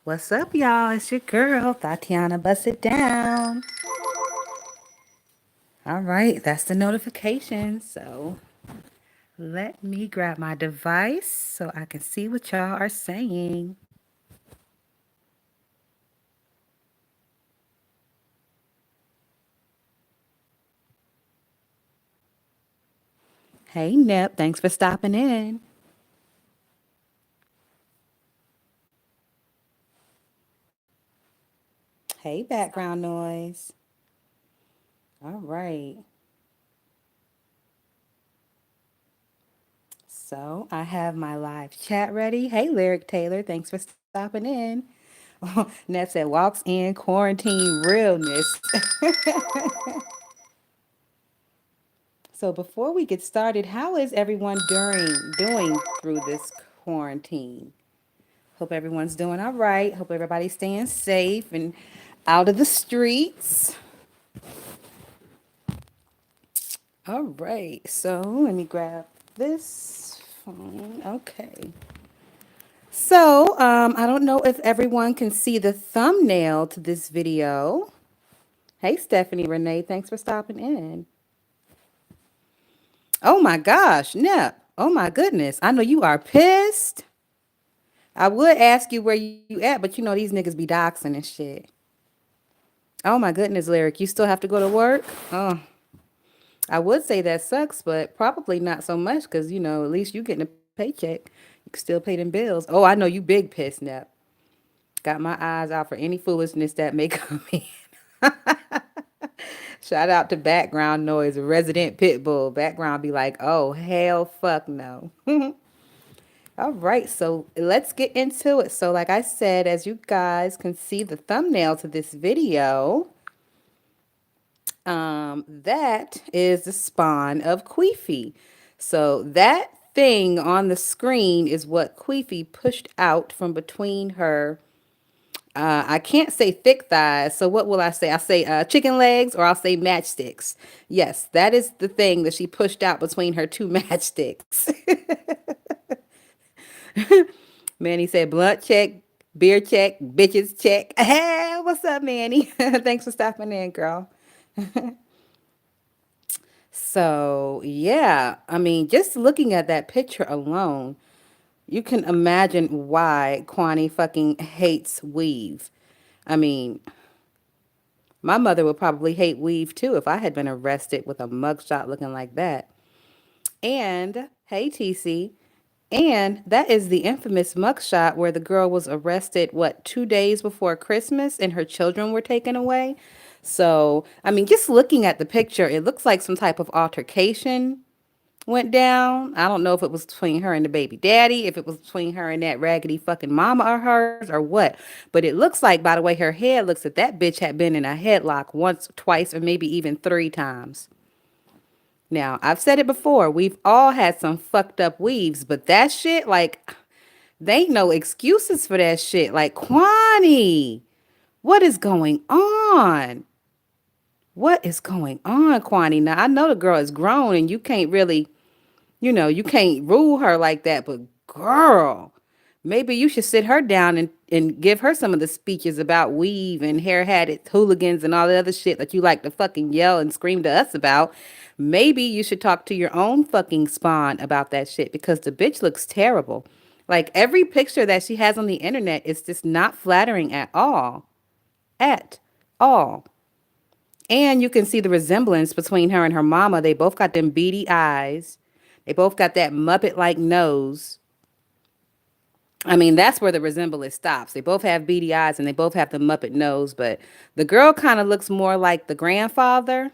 What's up, y'all? It's your girl, Tatiana. Bust it down. All right, that's the notification. So let me grab my device so I can see what y'all are saying. Hey, Nep, thanks for stopping in. Hey, background noise. All right. So I have my live chat ready. Hey, Lyric Taylor, thanks for stopping in. Nep said, walks in quarantine realness. So before we get started, how is everyone doing through this quarantine? Hope everyone's doing all right. Hope everybody's staying safe and out of the streets. All right. So let me grab this phone. Okay. So I don't know if everyone can see the thumbnail to this video. Hey, Stephanie Renee, thanks for stopping in. Oh my gosh, Nep. Oh my goodness. I know you are pissed. I would ask you where you at, but you know these niggas be doxing and shit. Oh my goodness, Lyric, you still have to go to work? Oh, I would say that sucks, but probably not so much because, you know, at least you getting a paycheck. You can still pay them bills. Oh, I know you big piss nap. Got my eyes out for any foolishness that may come in. Shout out to background noise, resident pit bull. Background be like, oh, hell fuck no. All right, so let's get into it. So, like I said, as you guys can see the thumbnail to this video, that is the spawn of Queefy. So that thing on the screen is what Queefy pushed out from between her. I can't say thick thighs, so what will I say? I'll say chicken legs or I'll say matchsticks. Yes, that is the thing that she pushed out between her two matchsticks. Manny said, blunt check, beer check, bitches check. Hey, what's up, Manny? Thanks for stopping in, girl. So, yeah, I mean, just looking at that picture alone, you can imagine why Quanney fucking hates weave. I mean, my mother would probably hate weave too if I had been arrested with a mugshot looking like that. And, hey, TC, and that is the infamous mugshot where the girl was arrested, what, 2 days before Christmas and her children were taken away. So, I mean, just looking at the picture, it looks like some type of altercation went down. I don't know if it was between her and the baby daddy, if it was between her and that raggedy fucking mama of hers or what. But it looks like, by the way her head looks, that that bitch had been in a headlock once, twice, or maybe even 3 times. Now, I've said it before. We've all had some fucked up weaves, but that shit, like, they ain't no excuses for that shit. Like, Kwani, what is going on? What is going on, Kwani? Now, I know the girl is grown and you can't really, you know, you can't rule her like that, but girl, maybe you should sit her down and give her some of the speeches about weave and hair hatted hooligans and all the other shit that you like to fucking yell and scream to us about. Maybe you should talk to your own fucking spawn about that shit because the bitch looks terrible. Like every picture that she has on the internet is just not flattering at all. At all. And you can see the resemblance between her and her mama. They both got them beady eyes. They both got that Muppet like nose. I mean, that's where the resemblance stops. They both have beady eyes and they both have the Muppet nose, but the girl kind of looks more like the grandfather.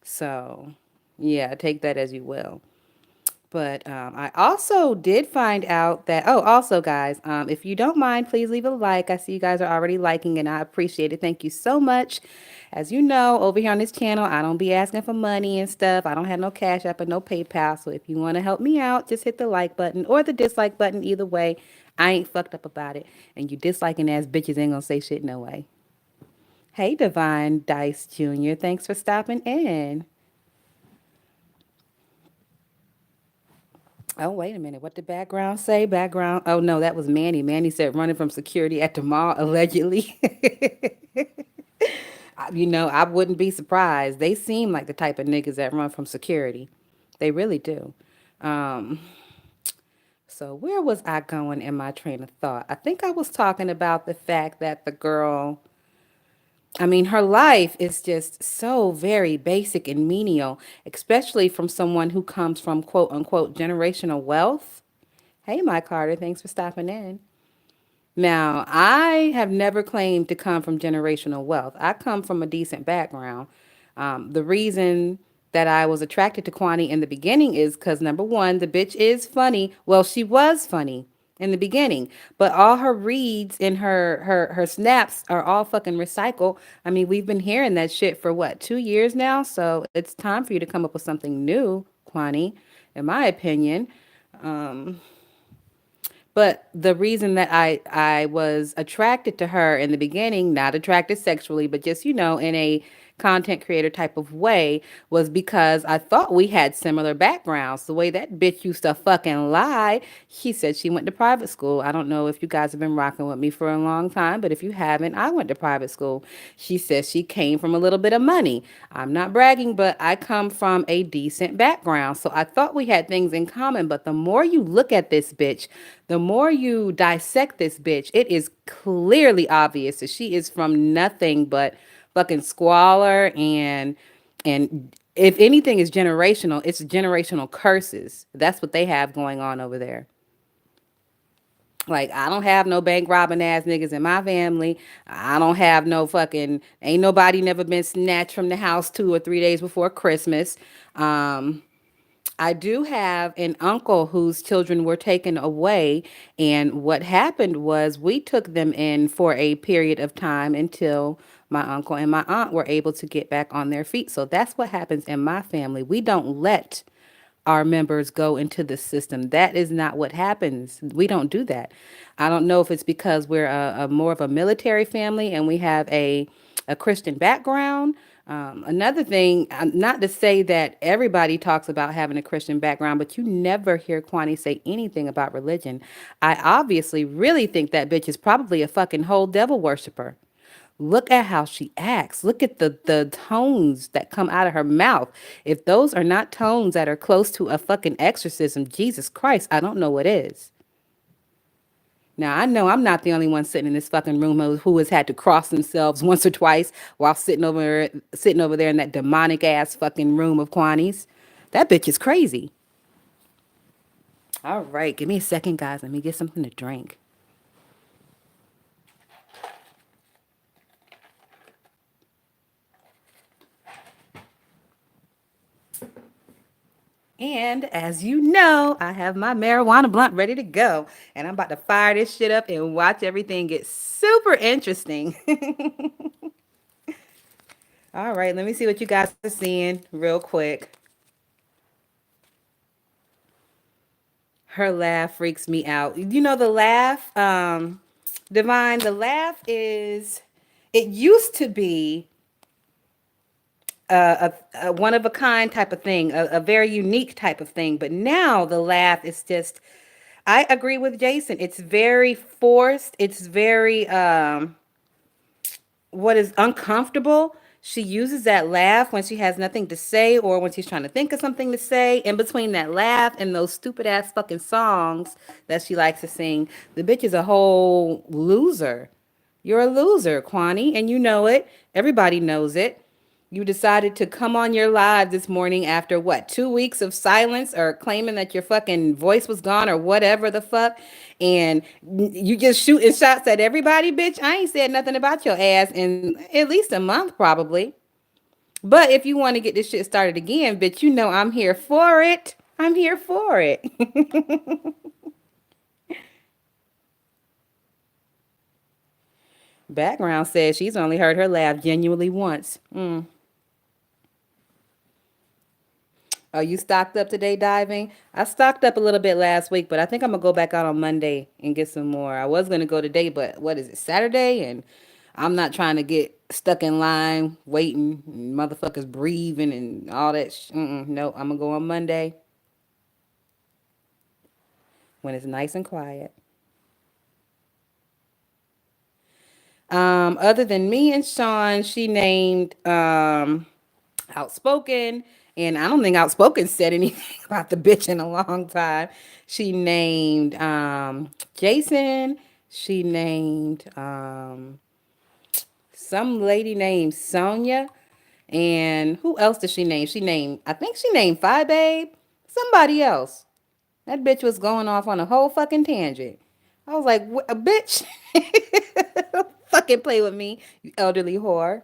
So, yeah, take that as you will. But I also did find out that, oh, also, guys, if you don't mind, please leave a like. I see you guys are already liking and I appreciate it. Thank you so much. As you know, over here on this channel, I don't be asking for money and stuff. I don't have no Cash App or no PayPal. So if you want to help me out, just hit the like button or the dislike button. Either way, I ain't fucked up about it. And you disliking ass bitches ain't gonna say shit no way. Hey, Divine Dice Jr., thanks for stopping in. Oh, wait a minute. What did background say? Background. Oh, no, that was Manny. Manny said running from security at the mall, allegedly. I wouldn't be surprised. They seem like the type of niggas that run from security. They really do. Um, so, where was I going in my train of thought? I think I was talking about the fact that the girl, I mean, her life is just so very basic and menial, especially from someone who comes from quote unquote generational wealth. Hey, Mike Carter, thanks for stopping in. Now, I have never claimed to come from generational wealth. I come from a decent background. The reason that I was attracted to Quanney in the beginning is because number one, the bitch is funny. Well, she was funny in the beginning, but all her reads and her snaps are all fucking recycled. I mean, we've been hearing that shit for what, 2 years now? So it's time for you to come up with something new, Quanney, in my opinion. But the reason that I was attracted to her in the beginning, not attracted sexually, but just, in a content creator type of way, was because I thought we had similar backgrounds. The way that bitch used to fucking lie. She said she went to private school. I don't know if you guys have been rocking with me for a long time, but if you haven't, I went to private school. She says she came from a little bit of money. I'm not bragging, but I come from a decent background. So I thought we had things in common, but the more you look at this bitch, the more you dissect this bitch, it is clearly obvious that she is from nothing but fucking squalor and if anything is generational, it's generational curses. That's what they have going on over there. Like, I don't have no bank robbing ass niggas in my family. I don't have no fucking, ain't nobody never been snatched from the house 2 or 3 days before Christmas. Um, I do have an uncle whose children were taken away. And what happened was we took them in for a period of time until my uncle and my aunt were able to get back on their feet. So that's what happens in my family. We don't let our members go into the system. That is not what happens. We don't do that. I don't know if it's because we're a more of a military family and we have a Christian background. Another thing, not to say that everybody talks about having a Christian background, but you never hear Kwani say anything about religion. I obviously really think that bitch is probably a fucking whole devil worshiper. Look at how she acts. Look at the tones that come out of her mouth. If those are not tones that are close to a fucking exorcism, Jesus Christ, I don't know what is. Now, I know I'm not the only one sitting in this fucking room who has had to cross themselves once or twice while sitting over there in that demonic ass fucking room of Quanies. That bitch is crazy. All right, give me a second, guys. Let me get something to drink. And as you know, I have my marijuana blunt ready to go. And I'm about to fire this shit up and watch everything get super interesting. All right, let me see what you guys are seeing real quick. Her laugh freaks me out. You know the laugh, Divine, the laugh is, it used to be a one of a kind type of thing, a very unique type of thing. But now the laugh is just, I agree with Jason. It's very forced. It's very what is uncomfortable. She uses that laugh when she has nothing to say or when she's trying to think of something to say. In between that laugh and those stupid ass fucking songs that she likes to sing, the bitch is a whole loser. You're a loser, Kwani, and you know it. Everybody knows it. You decided to come on your live this morning after what, 2 weeks of silence or claiming that your fucking voice was gone or whatever the fuck. And you just shooting shots at everybody, bitch. I ain't said nothing about your ass in at least a month, probably. But if you want to get this shit started again, bitch, you know I'm here for it. I'm here for it. Background says she's only heard her laugh genuinely once. Oh, you stocked up today diving? I stocked up a little bit last week, but I think I'm gonna go back out on Monday and get some more. I was gonna go today, but what is it, Saturday? And I'm not trying to get stuck in line waiting, and motherfuckers breathing and all that. No, I'm gonna go on Monday. when it's nice and quiet. Other than me and Sean, she named Outspoken, and I don't think Outspoken said anything about the bitch in a long time. She named Jason. She named some lady named Sonia. And who else did she name? She named, I think she named Fi Babe. Somebody else. That bitch was going off on a whole fucking tangent. I was like, a bitch, fucking play with me, you elderly whore.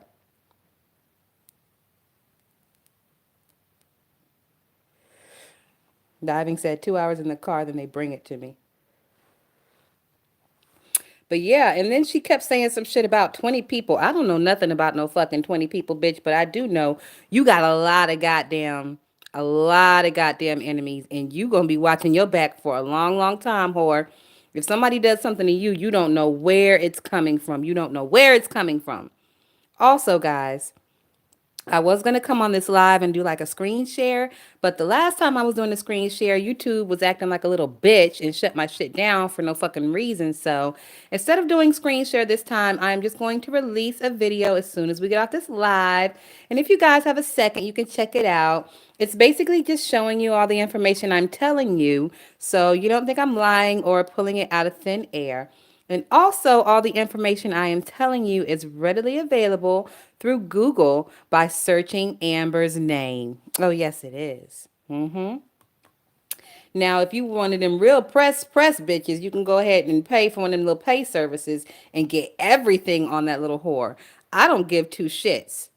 Diving said 2 hours in the car, then they bring it to me. But yeah, and then she kept saying some shit about 20 people. I don't know nothing about no fucking 20 people, bitch, but I do know you got a lot of goddamn enemies, and you gonna be watching your back for a long, long time, whore. If somebody does something to you, you don't know where it's coming from. You don't know where it's coming from. Also, guys, I was gonna come on this live and do like a screen share, but the last time I was doing the screen share, YouTube was acting like a little bitch and shut my shit down for no fucking reason. So instead of doing screen share this time, I'm just going to release a video as soon as we get off this live. And if you guys have a second, you can check it out. It's basically just showing you all the information I'm telling you, so you don't think I'm lying or pulling it out of thin air. And also, all the information I am telling you is readily available through Google by searching Amber's name. Oh, yes, it is. Now, if you wanted them real press bitches, you can go ahead and pay for one of them little pay services and get everything on that little whore. I don't give two shits.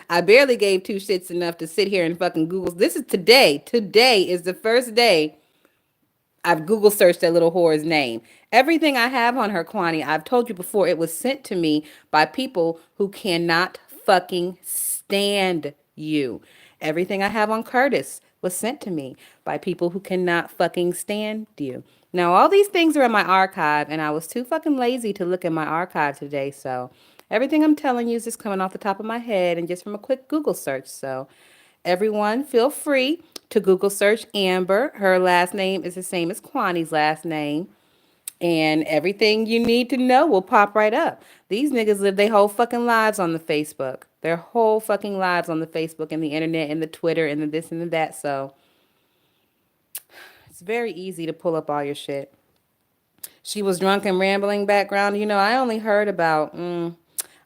I barely gave two shits enough to sit here and fucking Google. This is today. Today is the first day I've Google searched that little whore's name. Everything I have on her, Quanney, I've told you before, it was sent to me by people who cannot fucking stand you. Everything I have on Curtis was sent to me by people who cannot fucking stand you. Now, all these things are in my archive, and I was too fucking lazy to look at my archive today, so everything I'm telling you is just coming off the top of my head and just from a quick Google search. So everyone, feel free to Google search Amber. Her last name is the same as Quani's last name. And everything you need to know will pop right up. These niggas live their whole fucking lives on the Facebook. Their whole fucking lives on the Facebook and the internet and the Twitter and the this and the that. So it's very easy to pull up all your shit. She was drunk and rambling background. You know, I only heard about,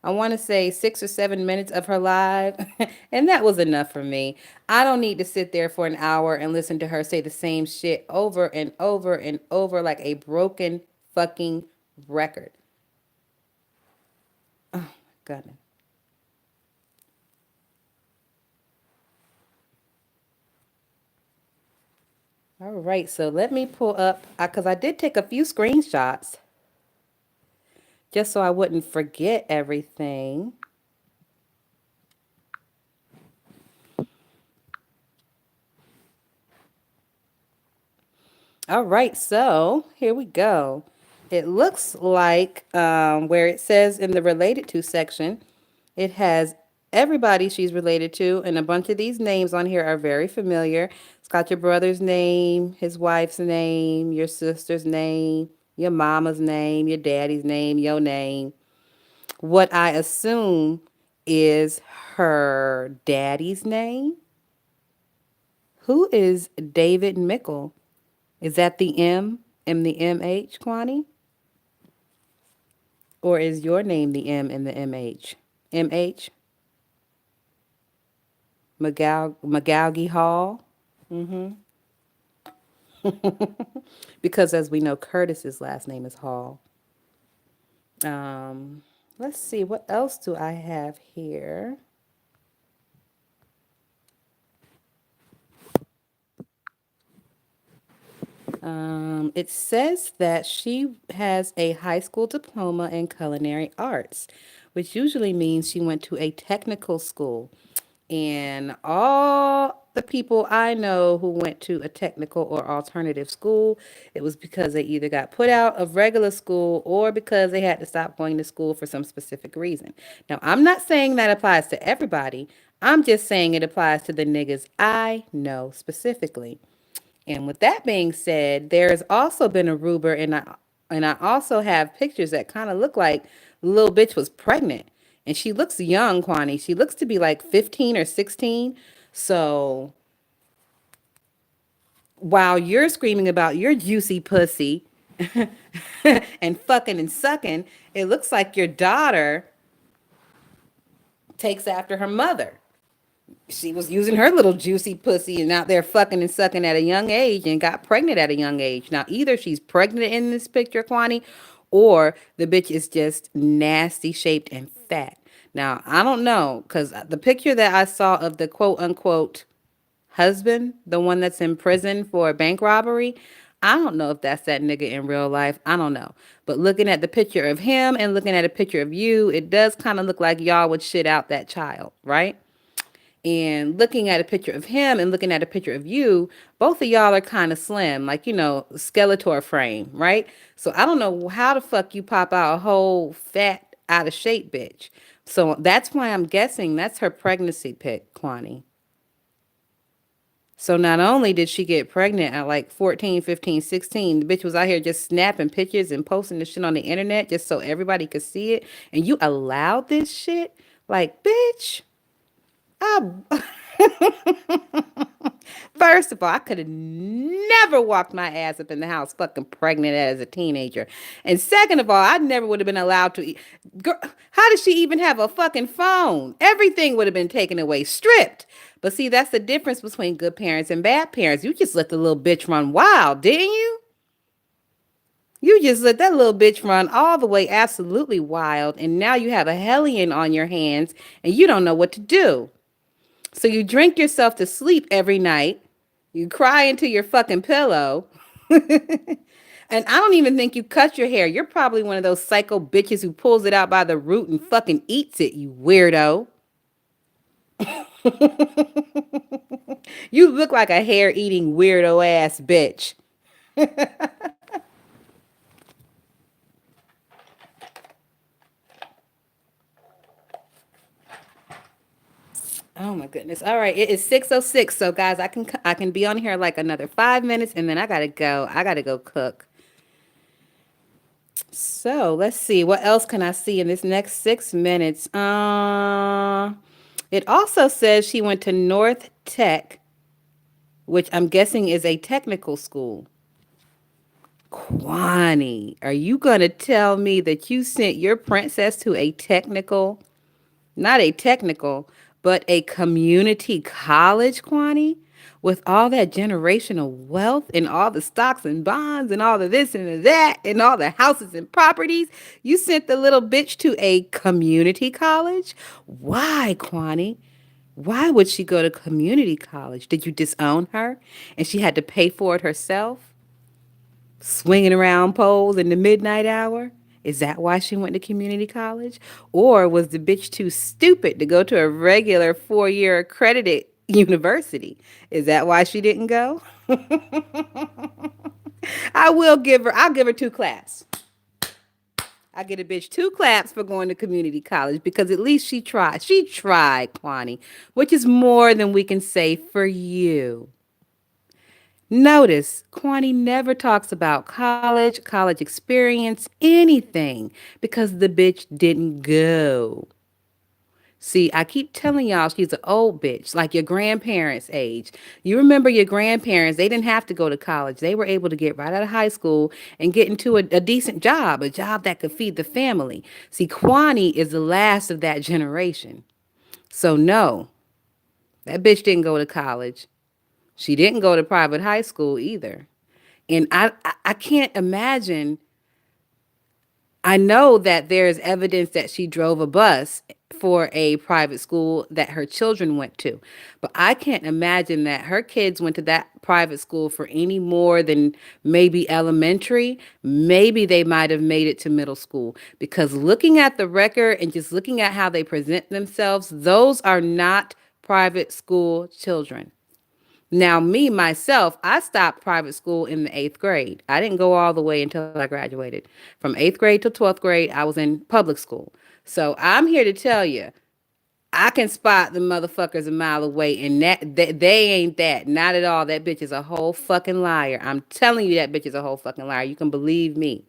I want to say 6 or 7 minutes of her live, and that was enough for me. I don't need to sit there for an hour and listen to her say the same shit over and over and over like a broken fucking record. Goodness. All right, so let me pull up, because I did take a few screenshots just so I wouldn't forget everything. All right, so here we go. It looks like where it says in the related to section, it has everybody she's related to, and a bunch of these names on here are very familiar. It's got your brother's name, his wife's name, your sister's name, your mama's name, your daddy's name, your name. What I assume is her daddy's name. Who is David Mickle? Is that the M the MH, Quani? Or is your name the M and the MH? MH? McGaugy Hall? Because as we know, Curtis's last name is Hall. Um, let's see, what else do I have here? It says that she has a high school diploma in culinary arts, which usually means she went to a technical school. And all the people I know who went to a technical or alternative school, it was because they either got put out of regular school or because they had to stop going to school for some specific reason. Now, I'm not saying that applies to everybody. I'm just saying it applies to the niggas I know specifically. And with that being said, there has also been a rumor, and I also have pictures that kind of look like the little bitch was pregnant, and she looks young, Kwani. She looks to be like 15 or 16. So while you're screaming about your juicy pussy and fucking and sucking, it looks like your daughter takes after her mother. She was using her little juicy pussy and out there fucking and sucking at a young age and got pregnant at a young age. Now, either she's pregnant in this picture, Kwani, or the bitch is just nasty shaped and fat. Now, I don't know, because the picture that I saw of the quote unquote husband, the one that's in prison for bank robbery, I don't know if that's that nigga in real life. I don't know. But looking at the picture of him and looking at a picture of you, it does kind of look like y'all would shit out that child, right? And looking at a picture of him and looking at a picture of you, both of y'all are kind of slim, like, Skeletor frame, right? So I don't know how the fuck you pop out a whole fat, out of shape bitch. So that's why I'm guessing that's her pregnancy pic, Kwani. So not only did she get pregnant at like 14, 15, 16, the bitch was out here just snapping pictures and posting this shit on the internet just so everybody could see it. And you allowed this shit? Like, bitch, I first of all, I could have never walked my ass up in the house fucking pregnant as a teenager. And second of all, I never would have been allowed to eat. Girl, how did she even have a fucking phone? Everything would have been taken away, stripped. But see, that's the difference between good parents and bad parents. You just let the little bitch run wild, didn't you? You just let that little bitch run all the way absolutely wild. And now you have a hellion on your hands and you don't know what to do. So you drink yourself to sleep every night. You cry into your fucking pillow. And I don't even think you cut your hair. You're probably one of those psycho bitches who pulls it out by the root and fucking eats it, you weirdo. You look like a hair eating weirdo ass bitch. Oh my goodness. All right, it is 6:06. So guys, I can be on here like another 5 minutes and then I got to go. I got to go cook. So let's see. What else can I see in this next 6 minutes? It also says she went to North Tech, which I'm guessing is a technical school. Quani, are you going to tell me that you sent your princess to a technical, not a technical, but a community college, Quani? With all that generational wealth and all the stocks and bonds and all the this and the that and all the houses and properties, you sent the little bitch to a community college? Why, Quani? Why would she go to community college? Did you disown her and she had to pay for it herself? Swinging around poles in the midnight hour? Is that why she went to community college? Or was the bitch too stupid to go to a regular 4 year accredited university? Is that why she didn't go? I'll give her two claps. I get a bitch two claps for going to community college because at least she tried. She tried, Kwani, which is more than we can say for you. Notice, Quanney never talks about college, college experience, anything, because the bitch didn't go. See, I keep telling y'all she's an old bitch, like your grandparents' age. You remember your grandparents, they didn't have to go to college. They were able to get right out of high school and get into a decent job, a job that could feed the family. See, Quanney is the last of that generation. So, no, that bitch didn't go to college. She didn't go to private high school either. And I can't imagine. I know that there's evidence that she drove a bus for a private school that her children went to. But I can't imagine that her kids went to that private school for any more than maybe elementary. Maybe they might have made it to middle school. Because looking at the record and just looking at how they present themselves, those are not private school children. Now, me, myself, I stopped private school in the eighth grade. I didn't go all the way until I graduated. From eighth grade to 12th grade, I was in public school. So I'm here to tell you, I can spot the motherfuckers a mile away, and they ain't that. Not at all. That bitch is a whole fucking liar. I'm telling you, that bitch is a whole fucking liar. You can believe me.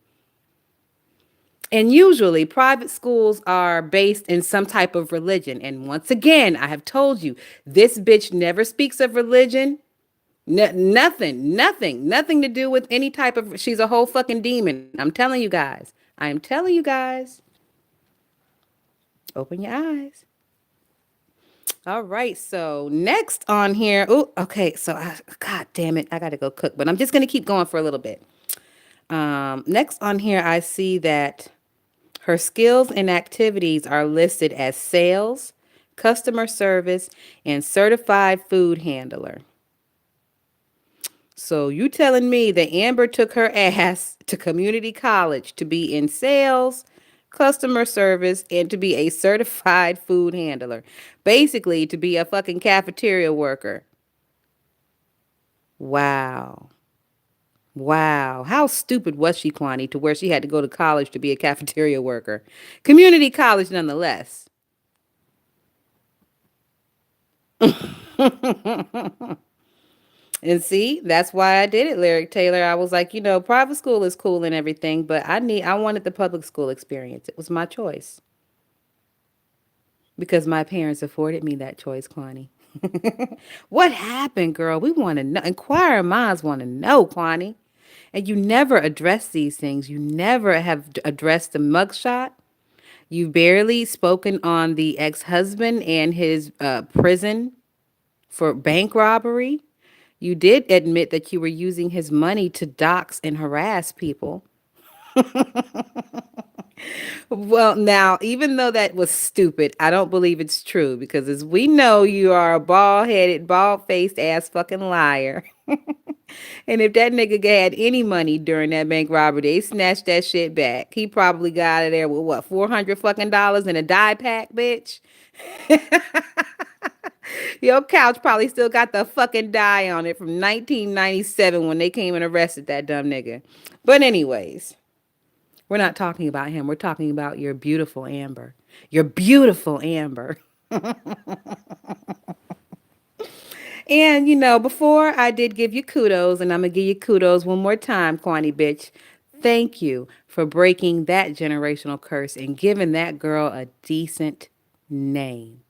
And usually, private schools are based in some type of religion. And once again, I have told you, this bitch never speaks of religion. Nothing to do with any type of. She's a whole fucking demon. I'm telling you guys. I am telling you guys. Open your eyes. All right. So next on here. Oh, okay. God damn it. I got to go cook, but I'm just going to keep going for a little bit. Next on here, I see that her skills and activities are listed as sales, customer service, and certified food handler. So you telling me that Amber took her ass to community college to be in sales, customer service, and to be a certified food handler. Basically, to be a fucking cafeteria worker. Wow. Wow. How stupid was she, Quani, to where she had to go to college to be a cafeteria worker? Community college, nonetheless. And see, that's why I did it, Lyric Taylor. I was like, private school is cool and everything, but I wanted the public school experience. It was my choice because my parents afforded me that choice, Kwani. What happened, girl? We want to know. Inquiring minds want to know, Kwani. And you never address these things. You never have addressed the mugshot. You've barely spoken on the ex-husband and his prison for bank robbery. You did admit that you were using his money to dox and harass people. Well, now, even though that was stupid, I don't believe it's true because, as we know, you are a bald headed, bald faced ass fucking liar. And if that nigga had any money during that bank robbery, they snatched that shit back. He probably got out of there with what, 400 fucking dollars in a dye pack, bitch? Your couch probably still got the fucking dye on it from 1997 when they came and arrested that dumb nigga. But, anyways. We're not talking about him. We're talking about your beautiful Amber. Your beautiful Amber. And, before I did give you kudos, and I'm going to give you kudos one more time, Quani bitch. Thank you for breaking that generational curse and giving that girl a decent name.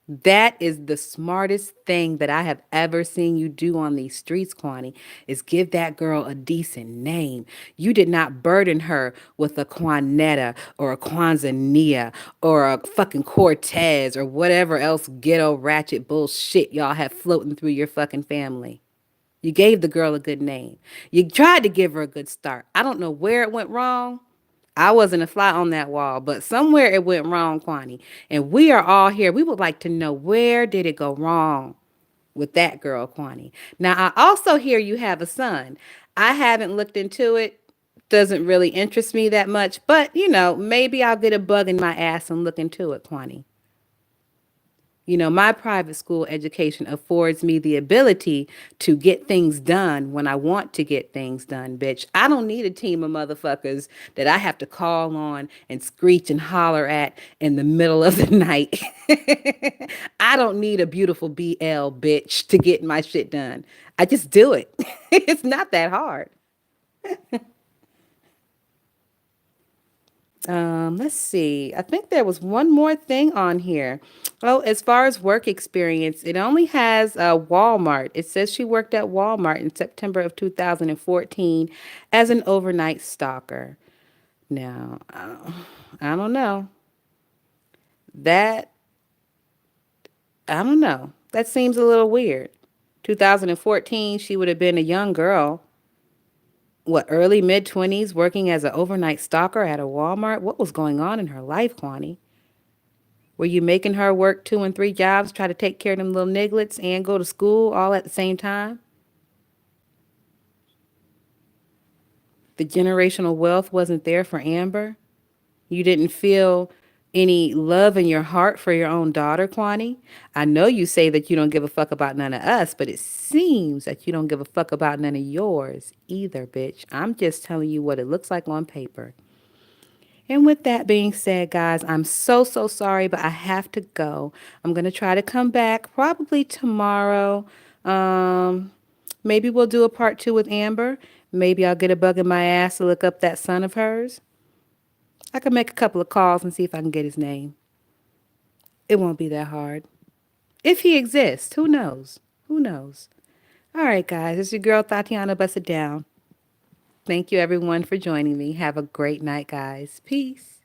That is the smartest thing that I have ever seen you do on these streets, Quani, is give that girl a decent name. You did not burden her with a Quanetta or a Kwanzania or a fucking Cortez or whatever else ghetto ratchet bullshit y'all have floating through your fucking family. You gave the girl a good name. You tried to give her a good start. I don't know where it went wrong. I wasn't a fly on that wall, but somewhere it went wrong, Quani. And we are all here. We would like to know, where did it go wrong with that girl, Quani? Now, I also hear you have a son. I haven't looked into it. Doesn't really interest me that much, but maybe I'll get a bug in my ass and look into it, Quani. My private school education affords me the ability to get things done when I want to get things done, bitch. I don't need a team of motherfuckers that I have to call on and screech and holler at in the middle of the night. I don't need a beautiful BL bitch to get my shit done. I just do it. It's not that hard. Let's see. I think there was one more thing on here. Oh, as far as work experience, it only has Walmart. It says she worked at Walmart in September of 2014 as an overnight stalker. Now, I don't know. That, I don't know. That seems a little weird. 2014, she would have been a young girl. What, early mid 20s, working as an overnight stalker at a Walmart? What was going on in her life, Kwani? Were you making her work 2 and 3 jobs, try to take care of them little nigglets and go to school all at the same time? The generational wealth wasn't there for Amber? You didn't feel any love in your heart for your own daughter, Kwani? I know you say that you don't give a fuck about none of us, but it seems that you don't give a fuck about none of yours either, bitch. I'm just telling you what it looks like on paper. And with that being said, guys, I'm so, so sorry, but I have to go. I'm going to try to come back probably tomorrow. Um, Maybe we'll do a part two with Amber. Maybe I'll get a bug in my ass to look up that son of hers. I can make a couple of calls and see if I can get his name. It won't be that hard. If he exists, who knows? Who knows? All right, guys, it's your girl Tatiana Bust It Down. Thank you, everyone, for joining me. Have a great night, guys. Peace.